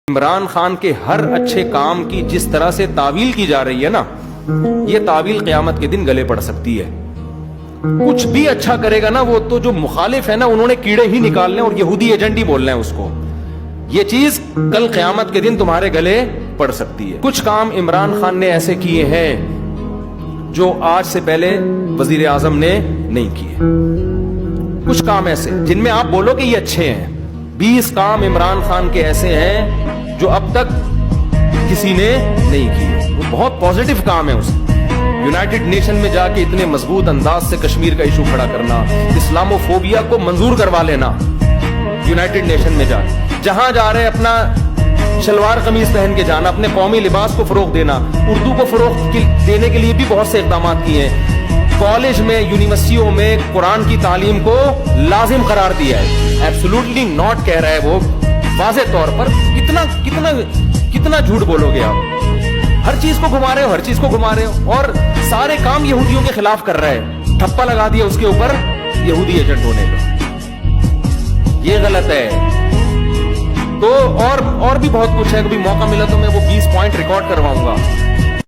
عمران خان کے ہر اچھے کام کی جس طرح سے تعویل کی جا رہی ہے نا، یہ تعویل قیامت کے دن گلے پڑ سکتی ہے. کچھ بھی اچھا کرے گا نا، وہ تو جو مخالف ہے نا، انہوں نے کیڑے ہی نکالنے اور یہودی ایجنٹ ہی بولنا ہے اس کو. یہ چیز کل قیامت کے دن تمہارے گلے پڑ سکتی ہے. کچھ کام عمران خان نے ایسے کیے ہیں جو آج سے پہلے وزیر اعظم نے نہیں کیے. کچھ کام ایسے جن میں آپ بولو کہ یہ اچھے ہیں. 20 کام عمران خان کے ایسے ہیں جو اب تک کسی نے نہیں کیے. وہ بہت پازیٹیو کام ہے. اس یونائٹڈ نیشن میں جا کے اتنے مضبوط انداز سے کشمیر کا ایشو کھڑا کرنا، اسلامو فوبیا کو منظور کروا لینا یونائٹڈ نیشن میں جا کے، جہاں جا رہے اپنا شلوار قمیض پہن کے جانا، اپنے قومی لباس کو فروغ دینا، اردو کو فروغ دینے کے لیے بھی بہت سے اقدامات کیے ہیں. کالج میں، یونیورسٹیوں میں قرآن کی تعلیم کو لازم قرار دیا ہے. ایبسولوٹلی ناٹ کہہ رہا ہے وہ واضح طور پر. کتنا جھوٹ بولو گے آپ. ہر چیز کو گھما رہے ہو، ہر چیز کو گھما رہے ہو، اور سارے کام یہودیوں کے خلاف کر رہا ہے. ٹھپا لگا دیا اس کے اوپر یہودی ایجنٹ ہونے کا. یہ غلط ہے. تو اور بھی بہت کچھ ہے. کبھی موقع ملا تو میں وہ 20 پوائنٹ ریکارڈ کرواؤں گا.